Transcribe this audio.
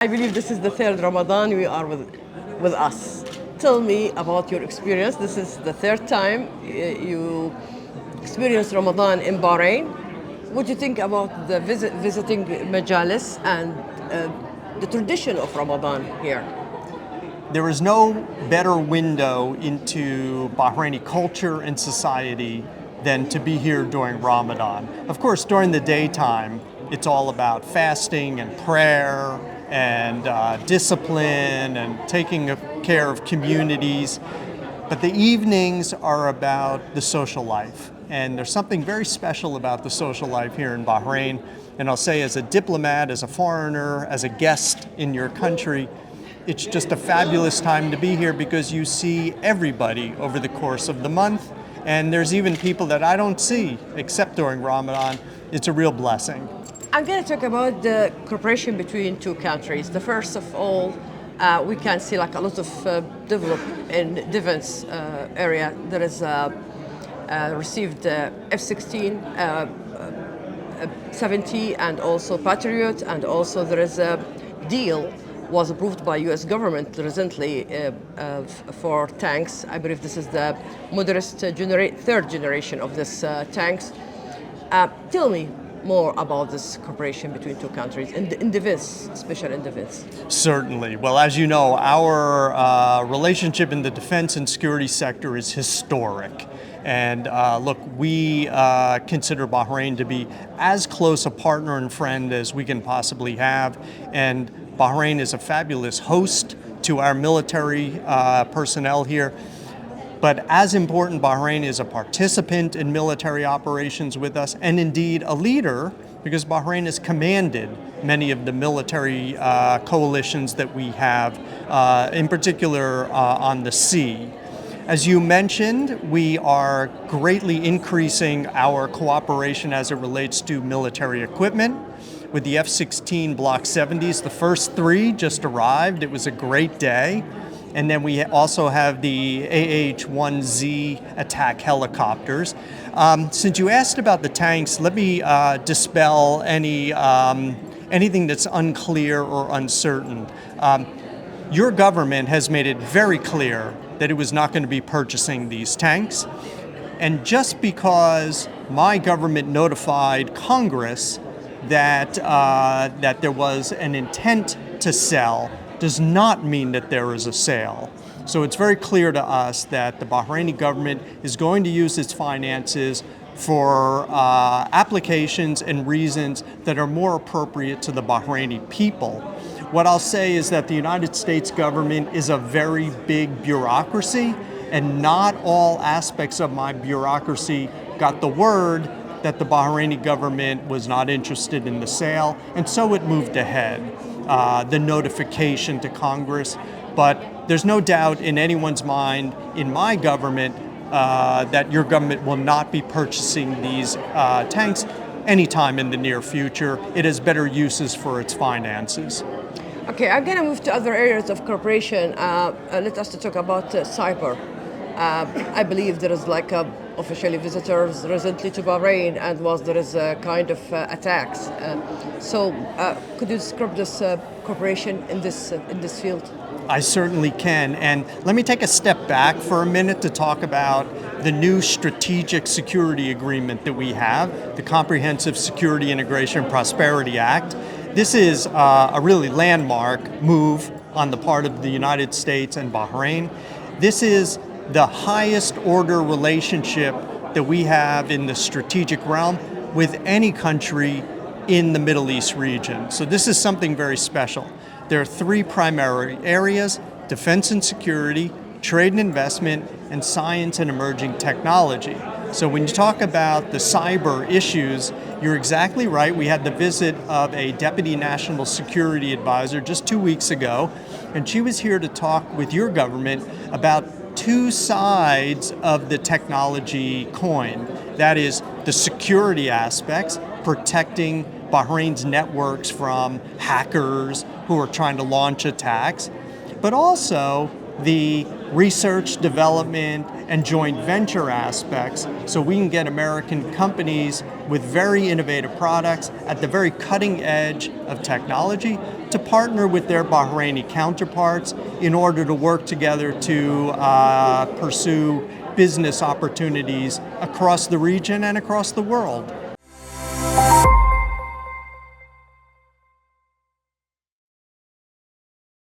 I believe this is the third Ramadan we are with us. Tell me about your experience. This is the third time you experienced Ramadan in Bahrain. What do you think about the visiting Majalis and the tradition of Ramadan here? There is no better window into Bahraini culture and society than to be here during Ramadan. Of course, during the daytime, it's all about fasting and prayer and discipline and taking care of communities. But the evenings are about the social life. And there's something very special about the social life here in Bahrain. And I'll say, as a diplomat, as a foreigner, as a guest in your country, it's just a fabulous time to be here because you see everybody over the course of the month. And there's even people that I don't see except during Ramadan. It's a real blessing. I'm going to talk about the cooperation between two countries. The first of all, we can see like a lot of develop in defense area. There is received F-16, 70, and also Patriot, and also there is a deal was approved by U.S. government recently for tanks. I believe this is the modernist third generation of this tanks. Tell me more about this cooperation between two countries in defense, especially in defense. Certainly. Well, as you know, our relationship in the defense and security sector is historic. And look, we consider Bahrain to be as close a partner and friend as we can possibly have. And Bahrain is a fabulous host to our military personnel here. But as important, Bahrain is a participant in military operations with us, and indeed a leader, because Bahrain has commanded many of the military coalitions that we have, in particular on the sea. As you mentioned, we are greatly increasing our cooperation as it relates to military equipment. With the F-16 Block 70s, the first three just arrived. It was a great day. And then we also have the AH-1Z attack helicopters. Since you asked about the tanks, let me dispel anything that's unclear or uncertain. Your government has made it very clear that it was not going to be purchasing these tanks. And just because my government notified Congress that there was an intent to sell does not mean that there is a sale. So it's very clear to us that the Bahraini government is going to use its finances for applications and reasons that are more appropriate to the Bahraini people. What I'll say is that the United States government is a very big bureaucracy, and not all aspects of my bureaucracy got the word that the Bahraini government was not interested in the sale, and so it moved ahead. The notification to Congress, but there's no doubt in anyone's mind in my government that your government will not be purchasing these tanks anytime in the near future. It has better uses for its finances. Okay, I'm going to move to other areas of cooperation. Let us talk about cyber. I believe there is like officially visitors recently to Bahrain, and there is a kind of attacks. So could you describe this cooperation in this field? I certainly can. And let me take a step back for a minute to talk about the new Strategic Security Agreement that we have, the Comprehensive Security Integration and Prosperity Act. This is a really landmark move on the part of the United States and Bahrain. This is the highest order relationship that we have in the strategic realm with any country in the Middle East region. So this is something very special. There are three primary areas: defense and security, trade and investment, and science and emerging technology. So when you talk about the cyber issues, you're exactly right. We had the visit of a Deputy National Security Advisor just 2 weeks ago, and she was here to talk with your government about two sides of the technology coin. That is the security aspects, protecting Bahrain's networks from hackers who are trying to launch attacks, but also the research, development, and joint venture aspects, so we can get American companies with very innovative products at the very cutting edge of technology, to partner with their Bahraini counterparts in order to work together to pursue business opportunities across the region and across the world.